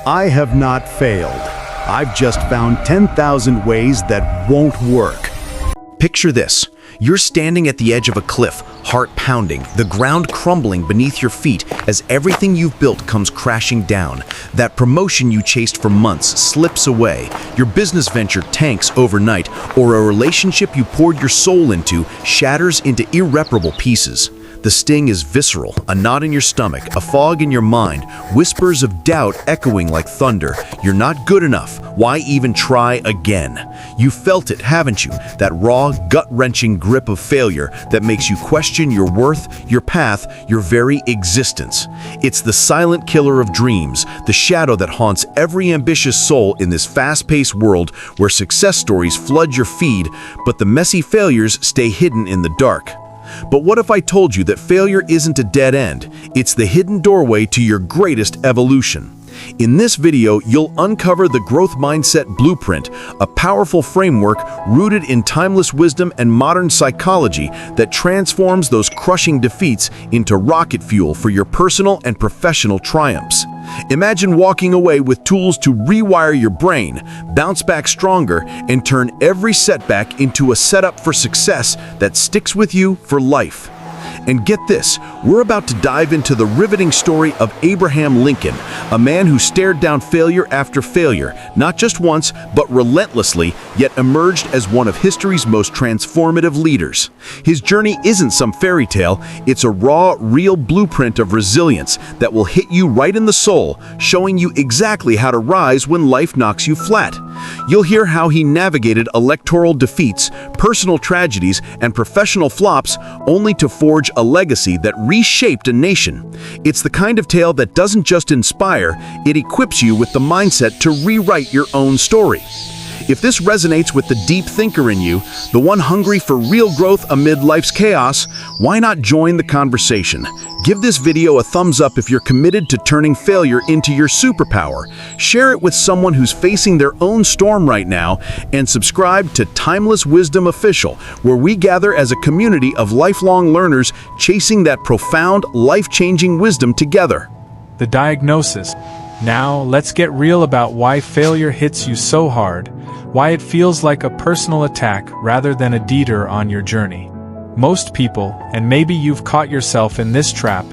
I have not failed. I've just found 10,000 ways that won't work. Picture this. You're standing at the edge of a cliff, heart pounding, the ground crumbling beneath your feet as everything you've built comes crashing down. That promotion you chased for months slips away, your business venture tanks overnight, or a relationship you poured your soul into shatters into irreparable pieces. The sting is visceral, a knot in your stomach, a fog in your mind, whispers of doubt echoing like thunder. You're not good enough. Why even try again? You felt it, haven't you? That raw, gut-wrenching grip of failure that makes you question your worth, your path, your very existence. It's the silent killer of dreams, the shadow that haunts every ambitious soul in this fast-paced world where success stories flood your feed, but the messy failures stay hidden in the dark. But what if I told you that failure isn't a dead end? It's the hidden doorway to your greatest evolution. In this video, you'll uncover the growth mindset blueprint, a powerful framework rooted in timeless wisdom and modern psychology that transforms those crushing defeats into rocket fuel for your personal and professional triumphs. Imagine walking away with tools to rewire your brain, bounce back stronger, and turn every setback into a setup for success that sticks with you for life. And get this, we're about to dive into the riveting story of Abraham Lincoln, a man who stared down failure after failure, not just once, but relentlessly, yet emerged as one of history's most transformative leaders. His journey isn't some fairy tale, it's a raw, real blueprint of resilience that will hit you right in the soul, showing you exactly how to rise when life knocks you flat. You'll hear how he navigated electoral defeats, personal tragedies, and professional flops, only to forge a legacy that reshaped a nation. It's the kind of tale that doesn't just inspire, it equips you with the mindset to rewrite your own story. If this resonates with the deep thinker in you, the one hungry for real growth amid life's chaos, why not join the conversation? Give this video a thumbs up if you're committed to turning failure into your superpower. Share it with someone who's facing their own storm right now, and subscribe to Timeless Wisdom Official, where we gather as a community of lifelong learners chasing that profound, life-changing wisdom together. The diagnosis. Now, let's get real about why failure hits you so hard, why it feels like a personal attack rather than a detour on your journey. Most people, and maybe you've caught yourself in this trap,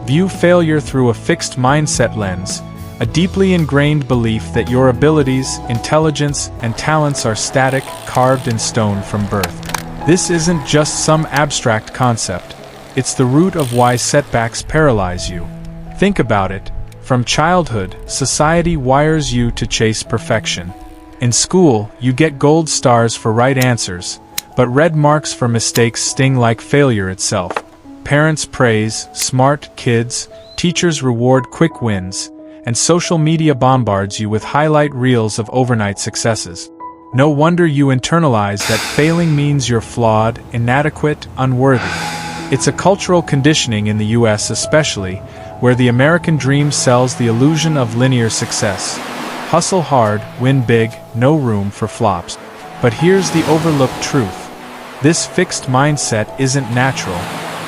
view failure through a fixed mindset lens, a deeply ingrained belief that your abilities, intelligence, and talents are static, carved in stone from birth. This isn't just some abstract concept. It's the root of why setbacks paralyze you. Think about it. From childhood, society wires you to chase perfection. In school, you get gold stars for right answers, but red marks for mistakes sting like failure itself. Parents praise smart kids, teachers reward quick wins, and social media bombards you with highlight reels of overnight successes. No wonder you internalize that failing means you're flawed, inadequate, unworthy. It's a cultural conditioning in the US especially, where the American dream sells the illusion of linear success. Hustle hard, win big, no room for flops. But here's the overlooked truth. This fixed mindset isn't natural.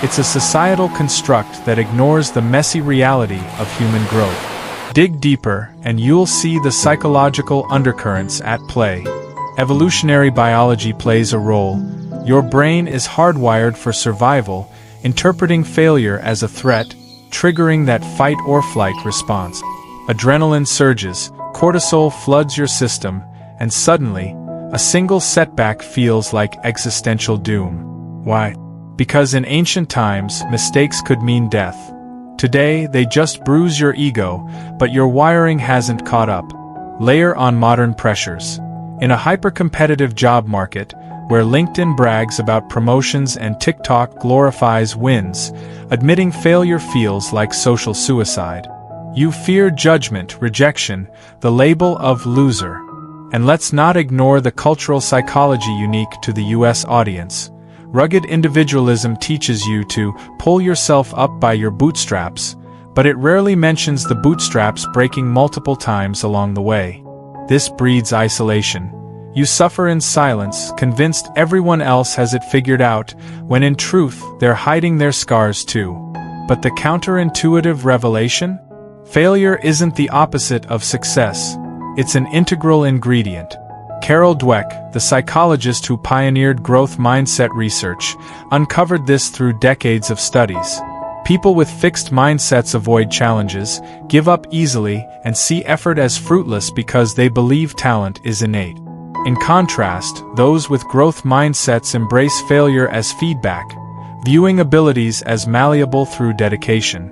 It's a societal construct that ignores the messy reality of human growth. Dig deeper, and you'll see the psychological undercurrents at play. Evolutionary biology plays a role. Your brain is hardwired for survival, interpreting failure as a threat, triggering that fight-or-flight response. Adrenaline surges, cortisol floods your system, and suddenly, a single setback feels like existential doom. Why? Because in ancient times, mistakes could mean death. Today, they just bruise your ego, but your wiring hasn't caught up. Layer on modern pressures. In a hyper-competitive job market, where LinkedIn brags about promotions and TikTok glorifies wins, admitting failure feels like social suicide. You fear judgment, rejection, the label of loser. And let's not ignore the cultural psychology unique to the US audience. Rugged individualism teaches you to pull yourself up by your bootstraps, but it rarely mentions the bootstraps breaking multiple times along the way. This breeds isolation. You suffer in silence, convinced everyone else has it figured out, when in truth, they're hiding their scars too. But the counterintuitive revelation? Failure isn't the opposite of success. It's an integral ingredient. Carol Dweck, the psychologist who pioneered growth mindset research, uncovered this through decades of studies. People with fixed mindsets avoid challenges, give up easily, and see effort as fruitless because they believe talent is innate. In contrast, those with growth mindsets embrace failure as feedback, viewing abilities as malleable through dedication.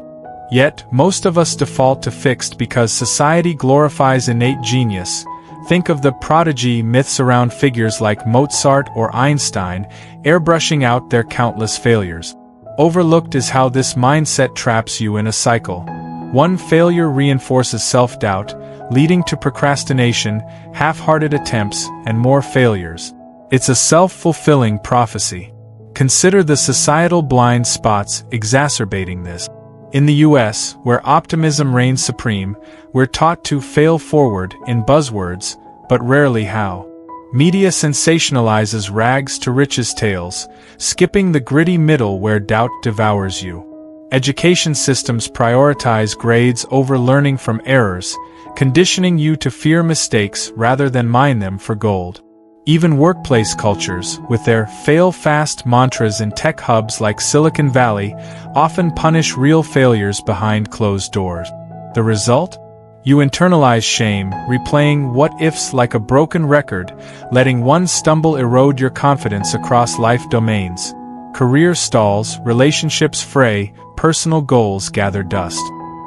Yet, most of us default to fixed because society glorifies innate genius. Think of the prodigy myths around figures like Mozart or Einstein, airbrushing out their countless failures. Overlooked is how this mindset traps you in a cycle. One failure reinforces self-doubt, leading to procrastination, half-hearted attempts, and more failures. It's a self-fulfilling prophecy. Consider the societal blind spots exacerbating this. In the US, where optimism reigns supreme, we're taught to fail forward in buzzwords, but rarely how. Media sensationalizes rags to riches tales, skipping the gritty middle where doubt devours you. Education systems prioritize grades over learning from errors, conditioning you to fear mistakes rather than mine them for gold. Even workplace cultures, with their fail-fast mantras in tech hubs like Silicon Valley, often punish real failures behind closed doors. The result? You internalize shame, replaying what-ifs like a broken record, letting one stumble erode your confidence across life domains. Career stalls, relationships fray, personal goals gather dust.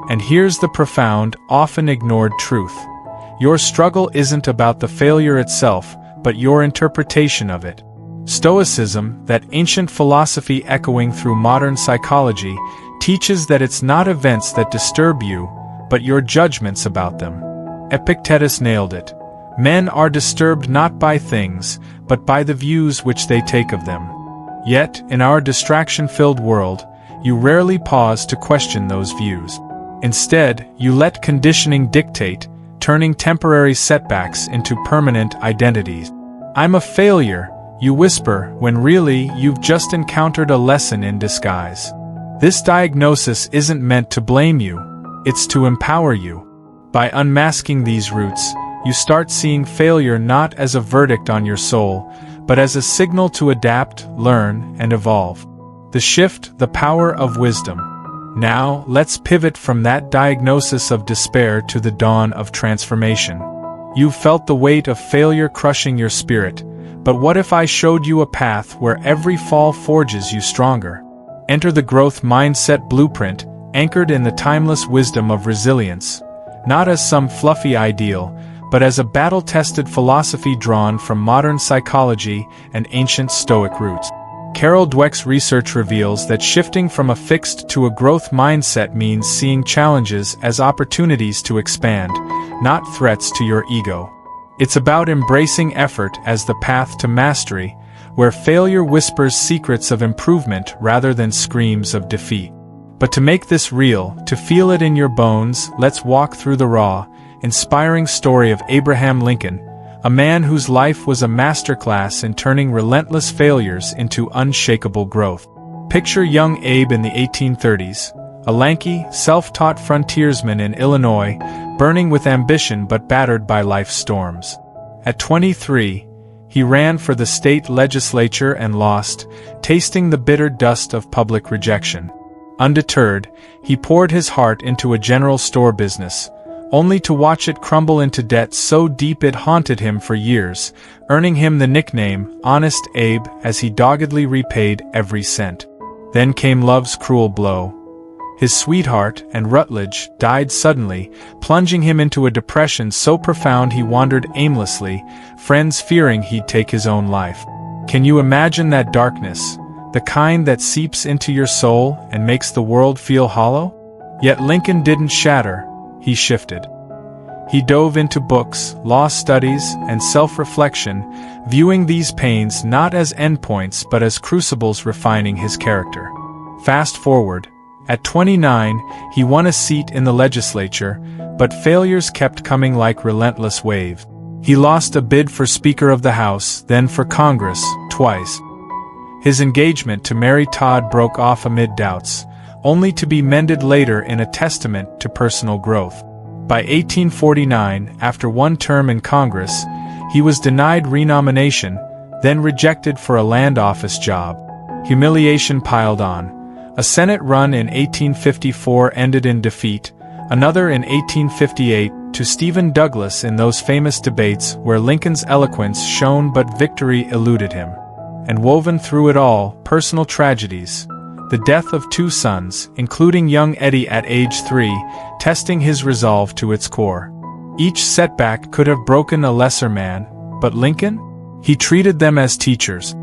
And here's the profound, often ignored truth. Your struggle isn't about the failure itself, but your interpretation of it. Stoicism, that ancient philosophy echoing through modern psychology, teaches that it's not events that disturb you, but your judgments about them. Epictetus nailed it. Men are disturbed not by things, but by the views which they take of them. Yet, in our distraction-filled world, you rarely pause to question those views. Instead, you let conditioning dictate, turning temporary setbacks into permanent identities. I'm a failure, you whisper, when really you've just encountered a lesson in disguise. This diagnosis isn't meant to blame you, it's to empower you. By unmasking these roots, you start seeing failure not as a verdict on your soul, but as a signal to adapt, learn, and evolve. The shift, the power of wisdom. Now, let's pivot from that diagnosis of despair to the dawn of transformation. You've felt the weight of failure crushing your spirit, but what if I showed you a path where every fall forges you stronger? Enter the growth mindset blueprint, anchored in the timeless wisdom of resilience, not as some fluffy ideal, but as a battle-tested philosophy drawn from modern psychology and ancient Stoic roots. Carol Dweck's research reveals that shifting from a fixed to a growth mindset means seeing challenges as opportunities to expand, not threats to your ego. It's about embracing effort as the path to mastery, where failure whispers secrets of improvement rather than screams of defeat. But to make this real, to feel it in your bones, let's walk through the raw, inspiring story of Abraham Lincoln, a man whose life was a masterclass in turning relentless failures into unshakable growth. Picture young Abe in the 1830s, a lanky, self-taught frontiersman in Illinois, burning with ambition but battered by life's storms. At 23, he ran for the state legislature and lost, tasting the bitter dust of public rejection. Undeterred, he poured his heart into a general store business, only to watch it crumble into debt so deep it haunted him for years, earning him the nickname Honest Abe as he doggedly repaid every cent. Then came love's cruel blow. His sweetheart, Anne Rutledge, died suddenly, plunging him into a depression so profound he wandered aimlessly, friends fearing he'd take his own life. Can you imagine that darkness, the kind that seeps into your soul and makes the world feel hollow? Yet Lincoln didn't shatter. He shifted. He dove into books, law studies, and self-reflection, viewing these pains not as endpoints but as crucibles refining his character. Fast forward. At 29, he won a seat in the legislature, but failures kept coming like relentless waves. He lost a bid for Speaker of the House, then for Congress, twice. His engagement to Mary Todd broke off amid doubts, only to be mended later in a testament to personal growth. By 1849, after one term in Congress, he was denied renomination, then rejected for a land office job. Humiliation piled on. A Senate run in 1854 ended in defeat, another in 1858 to Stephen Douglas in those famous debates where Lincoln's eloquence shone but victory eluded him. And woven through it all, personal tragedies. The death of two sons, including young Eddie at age 3, testing his resolve to its core. Each setback could have broken a lesser man, but Lincoln? He treated them as teachers.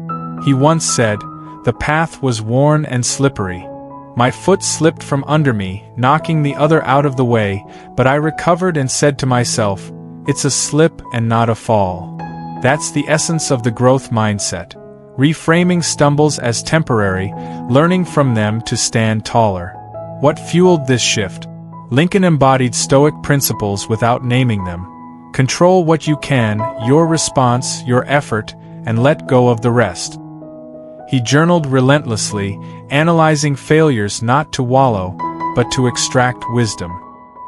He once said, "The path was worn and slippery. My foot slipped from under me, knocking the other out of the way, but I recovered and said to myself, it's a slip and not a fall." That's the essence of the growth mindset. Reframing stumbles as temporary, learning from them to stand taller. What fueled this shift? Lincoln embodied Stoic principles without naming them. Control what you can, your response, your effort, and let go of the rest. He journaled relentlessly, analyzing failures not to wallow, but to extract wisdom.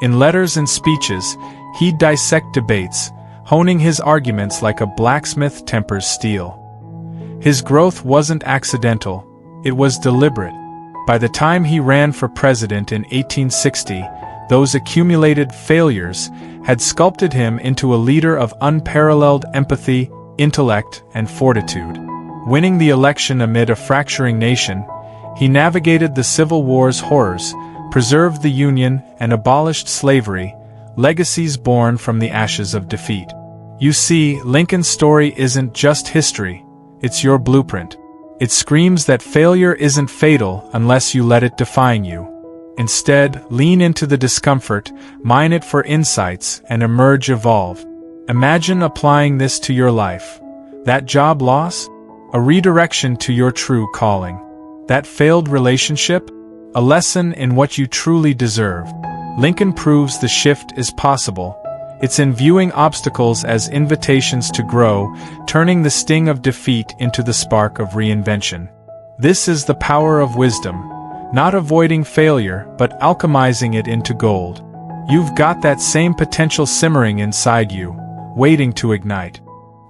In letters and speeches, he'd dissect debates, honing his arguments like a blacksmith tempers steel. His growth wasn't accidental, it was deliberate. By the time he ran for president in 1860, those accumulated failures had sculpted him into a leader of unparalleled empathy, intellect, and fortitude. Winning the election amid a fracturing nation, he navigated the Civil War's horrors, preserved the Union, and abolished slavery, legacies born from the ashes of defeat. You see, Lincoln's story isn't just history, it's your blueprint. It screams that failure isn't fatal unless you let it define you. Instead, lean into the discomfort, mine it for insights, and emerge evolved. Imagine applying this to your life. That job loss? A redirection to your true calling. That failed relationship? A lesson in what you truly deserve. Lincoln proves the shift is possible. It's in viewing obstacles as invitations to grow, turning the sting of defeat into the spark of reinvention. This is the power of wisdom, not avoiding failure, but alchemizing it into gold. You've got that same potential simmering inside you, waiting to ignite.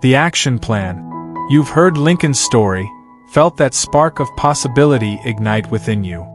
The action plan. You've heard Lincoln's story, felt that spark of possibility ignite within you.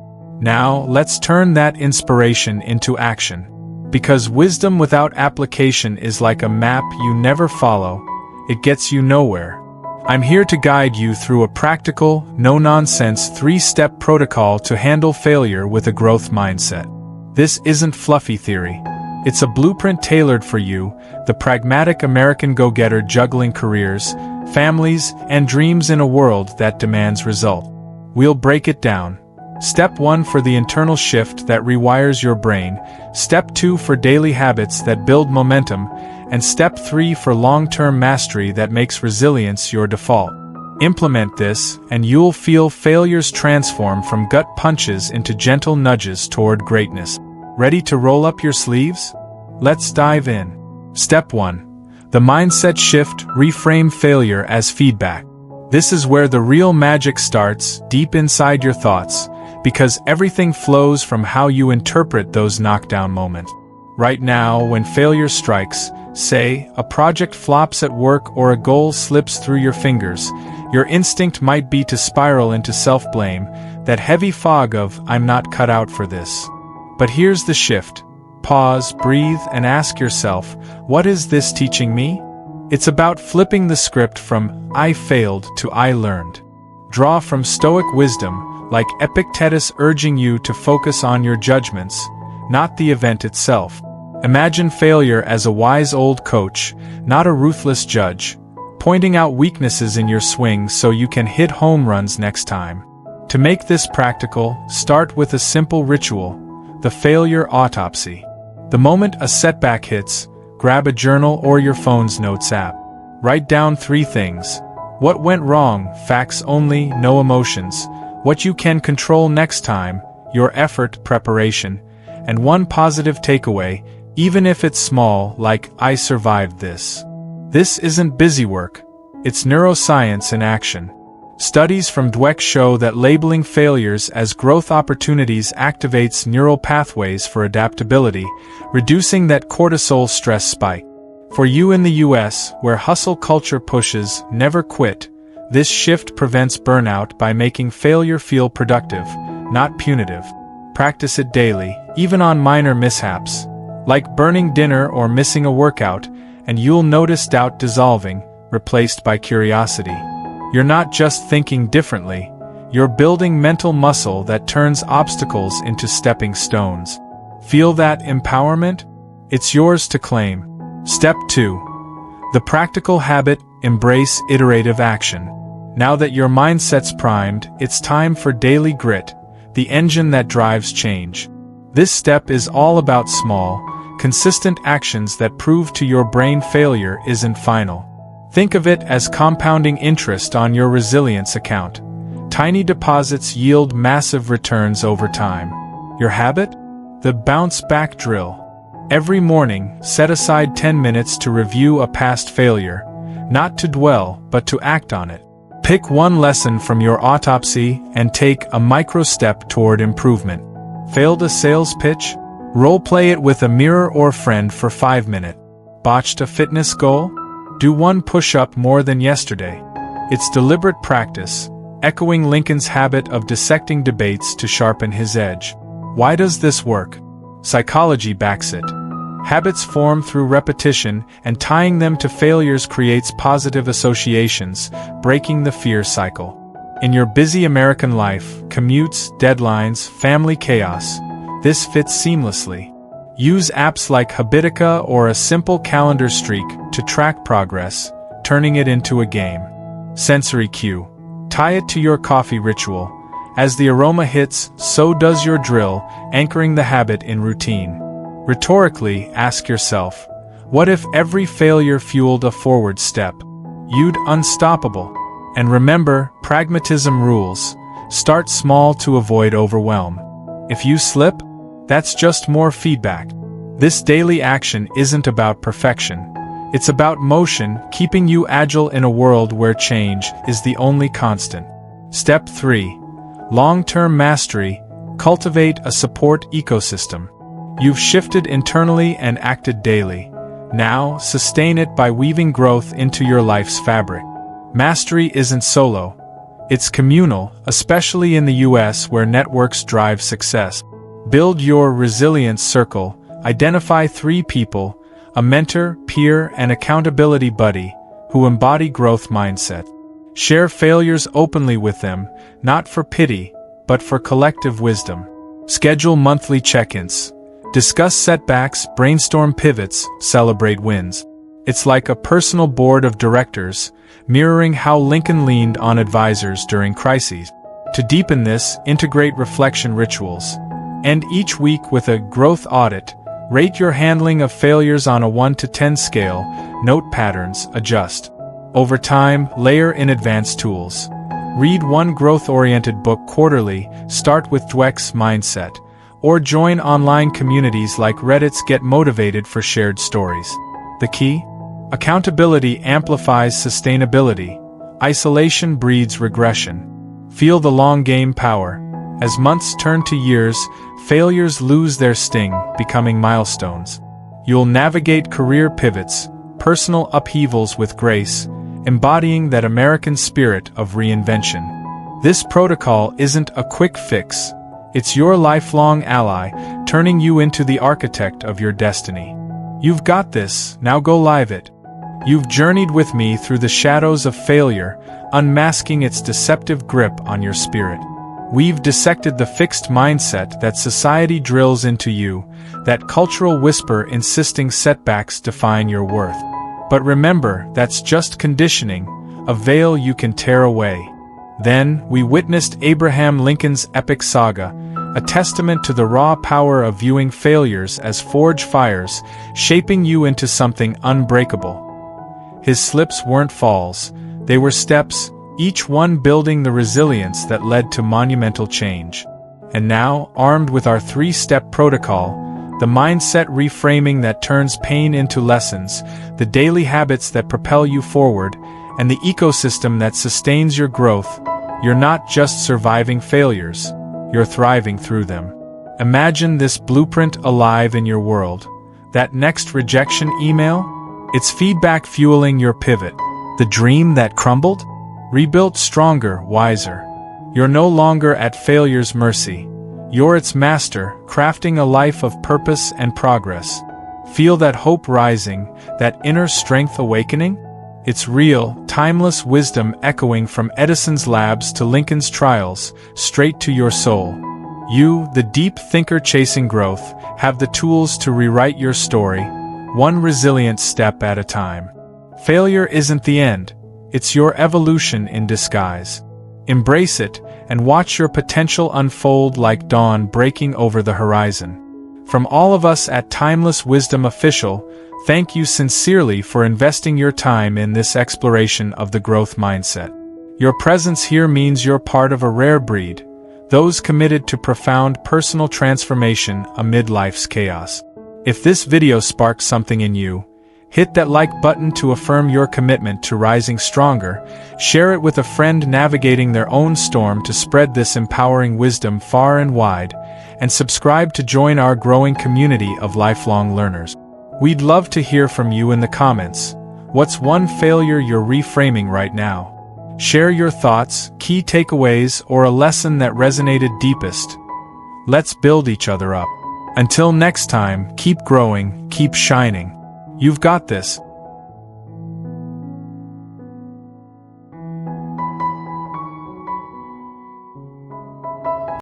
Now, let's turn that inspiration into action. Because wisdom without application is like a map you never follow, it gets you nowhere. I'm here to guide you through a practical, no-nonsense 3-step protocol to handle failure with a growth mindset. This isn't fluffy theory. It's a blueprint tailored for you, the pragmatic American go-getter juggling careers, families, and dreams in a world that demands result. We'll break it down. Step 1 for the internal shift that rewires your brain, Step 2 for daily habits that build momentum, and Step 3 for long-term mastery that makes resilience your default. Implement this, and you'll feel failures transform from gut punches into gentle nudges toward greatness. Ready to roll up your sleeves? Let's dive in. Step 1. The mindset shift, reframe failure as feedback. This is where the real magic starts, deep inside your thoughts, because everything flows from how you interpret those knockdown moments. Right now, when failure strikes, say, a project flops at work or a goal slips through your fingers, your instinct might be to spiral into self-blame, that heavy fog of, I'm not cut out for this. But here's the shift. Pause, breathe, and ask yourself, what is this teaching me? It's about flipping the script from, I failed, to I learned. Draw from Stoic wisdom, like Epictetus urging you to focus on your judgments, not the event itself. Imagine failure as a wise old coach, not a ruthless judge, pointing out weaknesses in your swing so you can hit home runs next time. To make this practical, start with a simple ritual, the failure autopsy. The moment a setback hits, grab a journal or your phone's notes app. Write down 3 things. What went wrong, facts only, no emotions. What you can control next time, your effort, preparation. And one positive takeaway, even if it's small, like, I survived this. This isn't busy work. It's neuroscience in action. Studies from Dweck show that labeling failures as growth opportunities activates neural pathways for adaptability, reducing that cortisol stress spike. For you in the US, where hustle culture pushes never quit, this shift prevents burnout by making failure feel productive, not punitive. Practice it daily, even on minor mishaps, like burning dinner or missing a workout, and you'll notice doubt dissolving, replaced by curiosity. You're not just thinking differently, you're building mental muscle that turns obstacles into stepping stones. Feel that empowerment? It's yours to claim. Step 2. The practical habit: embrace iterative action. Now that your mindset's primed, it's time for daily grit, the engine that drives change. This step is all about small, consistent actions that prove to your brain failure isn't final. Think of it as compounding interest on your resilience account. Tiny deposits yield massive returns over time. Your habit? The bounce-back drill. Every morning, set aside 10 minutes to review a past failure, not to dwell, but to act on it. Pick one lesson from your autopsy and take a micro step toward improvement. Failed a sales pitch? Role-play it with a mirror or friend for 5 minutes. Botched a fitness goal? Do one push-up more than yesterday. It's deliberate practice, echoing Lincoln's habit of dissecting debates to sharpen his edge. Why does this work? Psychology backs it. Habits form through repetition, and tying them to failures creates positive associations, breaking the fear cycle. In your busy American life, commutes, deadlines, family chaos, this fits seamlessly. Use apps like Habitica or a simple calendar streak to track progress, turning it into a game. Sensory cue. Tie it to your coffee ritual. As the aroma hits, so does your drill, anchoring the habit in routine. Rhetorically, ask yourself, what if every failure fueled a forward step? You'd unstoppable. And remember, pragmatism rules. Start small to avoid overwhelm. If you slip, that's just more feedback. This daily action isn't about perfection. It's about motion, keeping you agile in a world where change is the only constant. Step 3. Long-term mastery. Cultivate a support ecosystem. You've shifted internally and acted daily. Now, sustain it by weaving growth into your life's fabric. Mastery isn't solo. It's communal, especially in the US where networks drive success. Build your resilience circle. Identify 3 people, a mentor, peer, and accountability buddy, who embody growth mindset. Share failures openly with them, not for pity, but for collective wisdom. Schedule monthly check-ins. Discuss setbacks, brainstorm pivots, celebrate wins. It's like a personal board of directors, mirroring how Lincoln leaned on advisors during crises. To deepen this, integrate reflection rituals. End each week with a growth audit. Rate your handling of failures on a 1 to 10 scale, note patterns, adjust. Over time, layer in advanced tools. Read one growth-oriented book quarterly, start with Dweck's mindset, or join online communities like Reddit's Get Motivated for shared stories. The key? Accountability amplifies sustainability. Isolation breeds regression. Feel the long game power. As months turn to years, failures lose their sting, becoming milestones. You'll navigate career pivots, personal upheavals with grace, embodying that American spirit of reinvention. This protocol isn't a quick fix. It's your lifelong ally, turning you into the architect of your destiny. You've got this, now go live it. You've journeyed with me through the shadows of failure, unmasking its deceptive grip on your spirit. We've dissected the fixed mindset that society drills into you, that cultural whisper insisting setbacks define your worth. But remember, that's just conditioning, a veil you can tear away. Then, we witnessed Abraham Lincoln's epic saga, a testament to the raw power of viewing failures as forge fires, shaping you into something unbreakable. His slips weren't falls, they were steps, each one building the resilience that led to monumental change. And now, armed with our 3-step protocol, the mindset reframing that turns pain into lessons, the daily habits that propel you forward, and the ecosystem that sustains your growth, you're not just surviving failures, you're thriving through them. Imagine this blueprint alive in your world. That next rejection email? It's feedback fueling your pivot. The dream that crumbled? Rebuilt stronger, wiser. You're no longer at failure's mercy. You're its master, crafting a life of purpose and progress. Feel that hope rising, that inner strength awakening? It's real, timeless wisdom echoing from Edison's labs to Lincoln's trials, straight to your soul. You, the deep thinker chasing growth, have the tools to rewrite your story, one resilient step at a time. Failure isn't the end, it's your evolution in disguise. Embrace it, and watch your potential unfold like dawn breaking over the horizon. From all of us at Timeless Wisdom Official, thank you sincerely for investing your time in this exploration of the growth mindset. Your presence here means you're part of a rare breed, those committed to profound personal transformation amid life's chaos. If this video sparked something in you, hit that like button to affirm your commitment to rising stronger, share it with a friend navigating their own storm to spread this empowering wisdom far and wide, and subscribe to join our growing community of lifelong learners. We'd love to hear from you in the comments. What's one failure you're reframing right now? Share your thoughts, key takeaways, or a lesson that resonated deepest. Let's build each other up. Until next time, keep growing, keep shining. You've got this.